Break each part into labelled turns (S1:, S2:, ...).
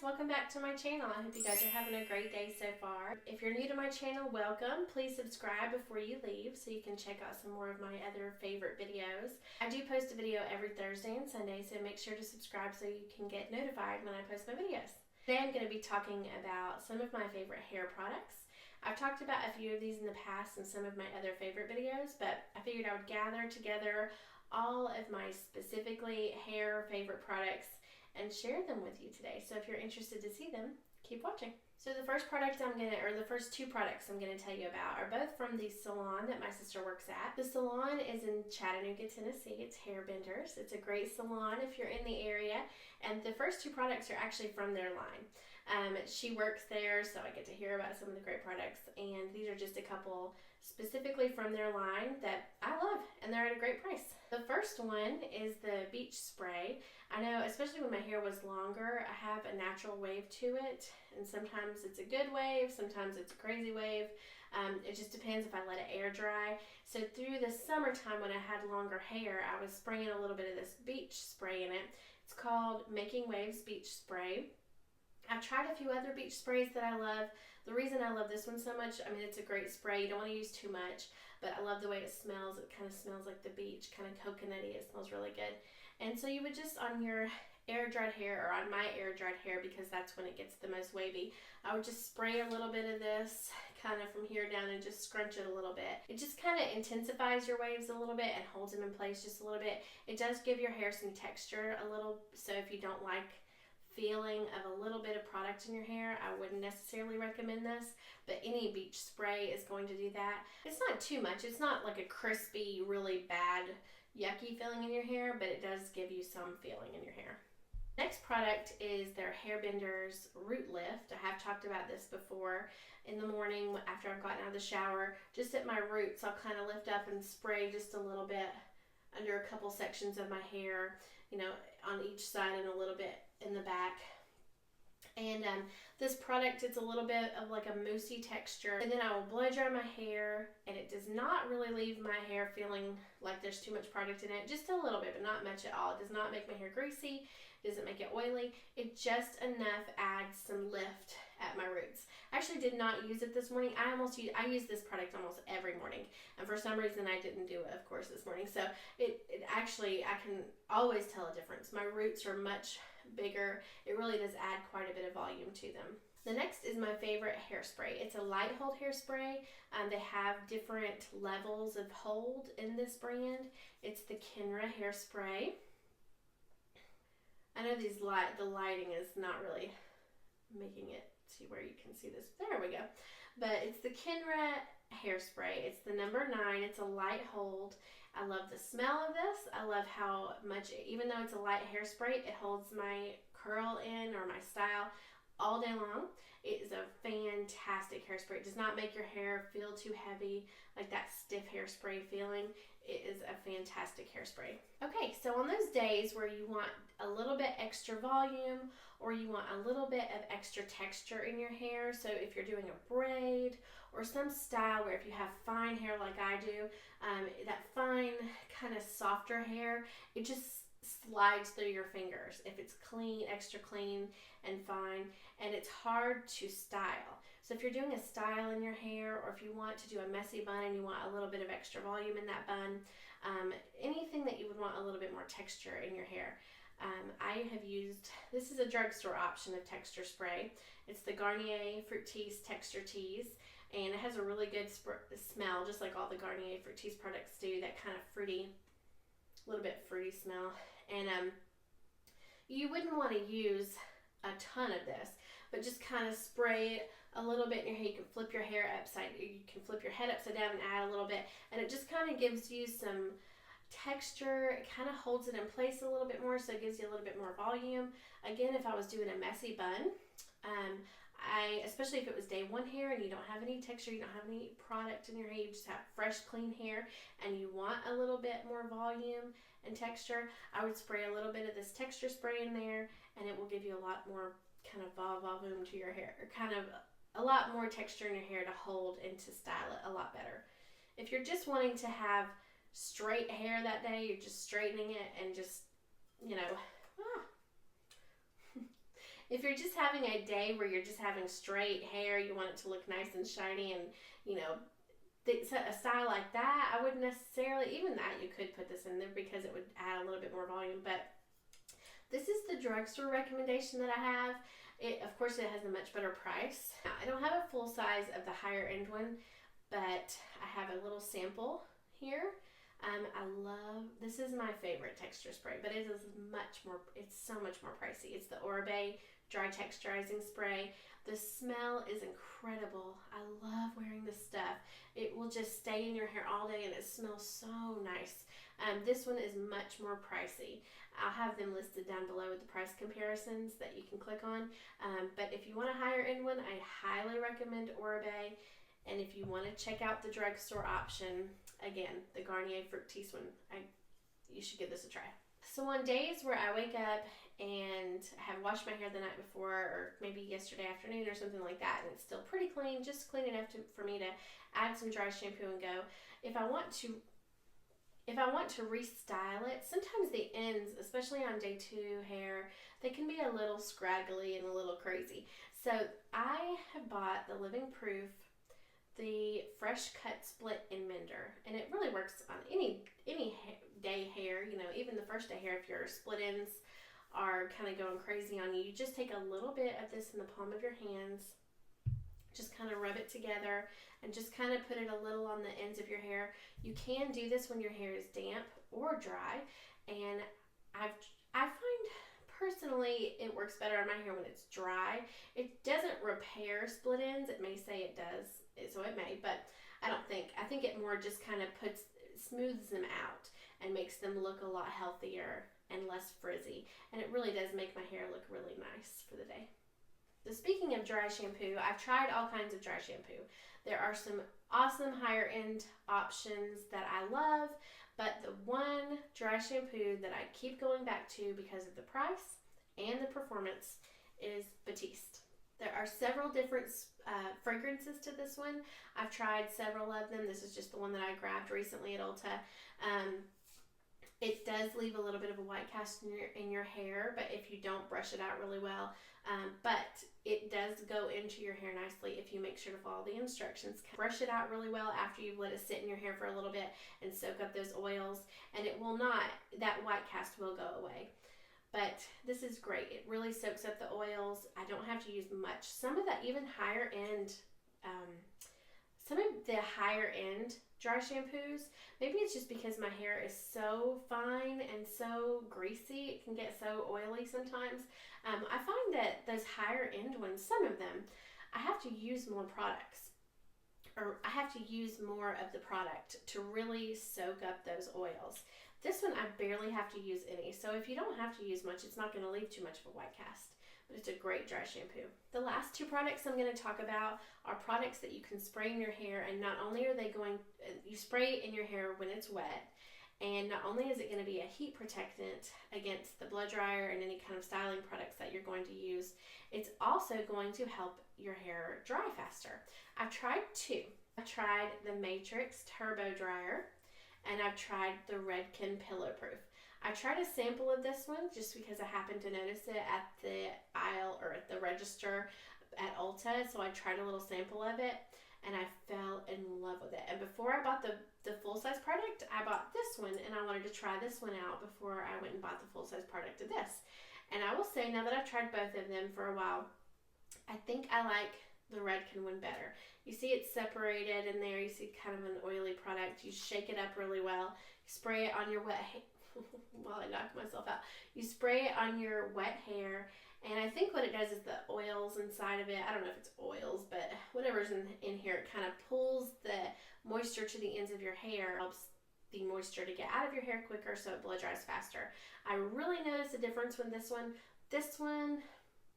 S1: welcome back to my channel. I hope you guys are having a great day so far. If you're new to my channel, welcome. Please subscribe before you leave so you can check out some more of my other favorite videos. I do post a video every Thursday and Sunday, so make sure to subscribe so you can get notified when I post my videos. Today I'm going to be talking about some of my favorite hair products. I've talked about a few of these in the past in some of my other favorite videos, but I figured I would gather together all of my specifically hair favorite products and share them with you today. So if you're interested to see them, keep watching. So the first the first two products I'm gonna tell you about are both from the salon that my sister works at. The salon is in Chattanooga, Tennessee. It's Hairbenders. It's a great salon if you're in the area. And the first two products are actually from their line. She works there, so I get to hear about some of the great products. And these are just a couple specifically from their line that I love, and they're at a great price. The first one is the beach spray. I know, especially when my hair was longer, I have a natural wave to it, and sometimes it's a good wave, sometimes it's a crazy wave. It just depends if I let it air dry. So through the summertime when I had longer hair, I was spraying a little bit of this beach spray in it. It's called Making Waves Beach Spray. I've tried a few other beach sprays that I love. The reason I love this one so much, I mean, it's a great spray. You don't want to use too much, but I love the way it smells. It kind of smells like the beach, kind of coconutty. It smells really good. And so you would just, on your air-dried hair, or on my air-dried hair, because that's when it gets the most wavy, I would just spray a little bit of this kind of from here down and just scrunch it a little bit. It just kind of intensifies your waves a little bit and holds them in place just a little bit. It does give your hair some texture a little, so if you don't like feeling of a little bit of product in your hair, I wouldn't necessarily recommend this, but any beach spray is going to do that. It's not too much. It's not like a crispy, really bad, yucky feeling in your hair, but it does give you some feeling in your hair. Next product is their Hairbenders Root Lift. I have talked about this before. In the morning after I've gotten out of the shower, just at my roots, I'll kind of lift up and spray just a little bit under a couple sections of my hair, you know, on each side and a little bit in the back. And this product, it's a little bit of like a moussey texture, and then I will blow dry my hair, and it does not really leave my hair feeling like there's too much product in it. Just a little bit, but not much at all. It does not make my hair greasy. It doesn't make it oily. It just enough adds some lift at my roots. I actually did not use it this morning. I use this product almost every morning, and for some reason I didn't do it, of course, this morning. So it actually, I can always tell a difference. My roots are much bigger. It really does add quite a bit of volume to them. The next is my favorite hairspray. It's a light hold hairspray. They have different levels of hold in this brand. It's the Kenra hairspray. I know the lighting is not really making it to where you can see this. There we go. But it's the Kenra hairspray. It's the number 9. It's a light hold. I love the smell of this. I love how much, even though it's a light hairspray, it holds my curl in or my style all day long. It is a fantastic hairspray. It does not make your hair feel too heavy, like that stiff hairspray feeling. It is a fantastic hairspray. Okay, so on those days where you want a little bit extra volume or you want a little bit of extra texture in your hair, so if you're doing a braid or some style where if you have fine hair like I do, that fine kind of softer hair, it just slides through your fingers if it's clean, extra clean and fine, and it's hard to style. So if you're doing a style in your hair, or if you want to do a messy bun and you want a little bit of extra volume in that bun, anything that you would want a little bit more texture in your hair. I have used, this is a drugstore option of texture spray. It's the Garnier Fructis Texture Tease, and it has a really good smell, just like all the Garnier Fructis products do, that kind of fruity, a little bit fruity smell. And you wouldn't want to use a ton of this, but just kind of spray it a little bit in your hair. You can flip your head upside down and add a little bit, and it just kind of gives you some texture. It kind of holds it in place a little bit more, so it gives you a little bit more volume. Again, if I was doing a messy bun, especially if it was day 1 hair and you don't have any texture, you don't have any product in your hair, you just have fresh, clean hair, and you want a little bit more volume and texture, I would spray a little bit of this texture spray in there, and it will give you a lot more kind of volume to your hair, or kind of a lot more texture in your hair to hold and to style it a lot better. If you're just wanting to have straight hair that day, you're just straightening it and just, you know, If you're just having a day where you're just having straight hair, you want it to look nice and shiny and, you know, a style like that, I wouldn't necessarily, even that you could put this in there because it would add a little bit more volume. But this is the drugstore recommendation that I have. Of course, it has a much better price. Now, I don't have a full size of the higher end one, but I have a little sample here. This is my favorite texture spray, but it is it's so much more pricey. It's the Oribe Dry Texturizing Spray. The smell is incredible. I love wearing this stuff. It will just stay in your hair all day and it smells so nice. This one is much more pricey. I'll have them listed down below with the price comparisons that you can click on. But if you want a higher end one, I highly recommend Oribe. And if you want to check out the drugstore option, again, the Garnier Fructis one, you should give this a try. So on days where I wake up and have washed my hair the night before, or maybe yesterday afternoon or something like that, and it's still pretty clean, just clean enough for me to add some dry shampoo and go. If I want to restyle it, sometimes the ends, especially on day 2 hair, they can be a little scraggly and a little crazy. So I have bought the Living Proof, the Fresh Cut Split and Mender, and it really works on any day hair, you know, even the first day hair. If your split ends are kind of going crazy on you, you just take a little bit of this in the palm of your hands, just kind of rub it together and just kind of put it a little on the ends of your hair. You can do this when your hair is damp or dry, and I find personally it works better on my hair when it's dry. It doesn't repair split ends. It may say it does, so it may, but I think it more just kind of smooths them out and makes them look a lot healthier and less frizzy. And it really does make my hair look really nice for the day. So speaking of dry shampoo, I've tried all kinds of dry shampoo. There are some awesome higher end options that I love, but the one dry shampoo that I keep going back to because of the price and the performance is Batiste. There are several different fragrances to this one. I've tried several of them. This is just the one that I grabbed recently at Ulta. It does leave a little bit of a white cast in your hair, but if you don't brush it out really well, but it does go into your hair nicely if you make sure to follow the instructions. Brush it out really well after you've let it sit in your hair for a little bit and soak up those oils, and that white cast will go away. But this is great. It really soaks up the oils. I don't have to use much. Some of the higher end dry shampoos, maybe it's just because my hair is so fine and so greasy, it can get so oily sometimes. I find that those higher end ones, some of them, I have to use more products, or I have to use more of the product to really soak up those oils. This one I barely have to use any, so if you don't have to use much, it's not going to leave too much of a white cast. But it's a great dry shampoo. The last 2 products I'm going to talk about are products that you can spray in your hair, and not only are they you spray in your hair when it's wet, and not only is it going to be a heat protectant against the blow dryer and any kind of styling products that you're going to use, it's also going to help your hair dry faster. I've tried 2. I've tried the Matrix Turbo Dryer, and I've tried the Redken Pillow Proof. I tried a sample of this one just because I happened to notice it at the aisle or at the register at Ulta, so I tried a little sample of it and I fell in love with it. And before I bought the full-size product, I bought this one, and I wanted to try this one out before I went and bought the full-size product of this. And I will say, now that I've tried both of them for a while, I think I like the Redken one better. You see it's separated in there. You see kind of an oily product. You shake it up really well. You spray it on your wet hair. While I knock myself out, you spray it on your wet hair, and I think what it does is the oils inside of it, I don't know if it's oils, but whatever's in here, it kind of pulls the moisture to the ends of your hair, helps the moisture to get out of your hair quicker so it blow dries faster. I really notice a difference with this one. This one,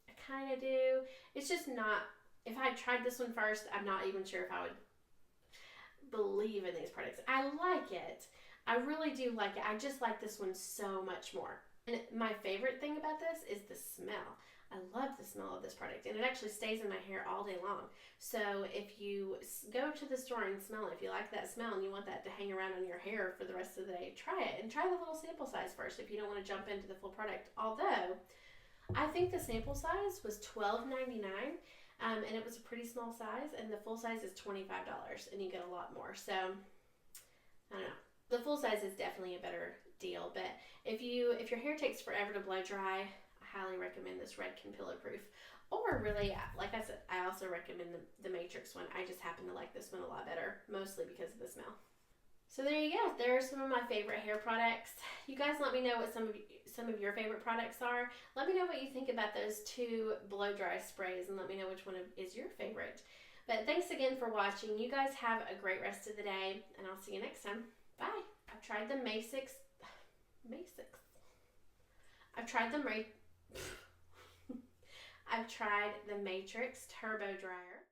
S1: I kind of do. It's just not, if I had tried this one first, I'm not even sure if I would believe in these products. I like it. I really do like it. I just like this one so much more. And my favorite thing about this is the smell. I love the smell of this product, and it actually stays in my hair all day long. So if you go to the store and smell it, if you like that smell and you want that to hang around on your hair for the rest of the day, try it, and try the little sample size first if you don't want to jump into the full product. Although I think the sample size was $12.99, and it was a pretty small size, and the full size is $25, and you get a lot more. So, I don't know. The full size is definitely a better deal, but if your hair takes forever to blow dry, I highly recommend this Redken Pillow Proof. Or really, like I said, I also recommend the Matrix one. I just happen to like this one a lot better, mostly because of the smell. So there you go. There are some of my favorite hair products. You guys let me know what some of your favorite products are. Let me know what you think about those two blow dry sprays, and let me know which one is your favorite. But thanks again for watching. You guys have a great rest of the day, and I'll see you next time. Bye. I've tried the I've tried the Matrix Turbo Dryer.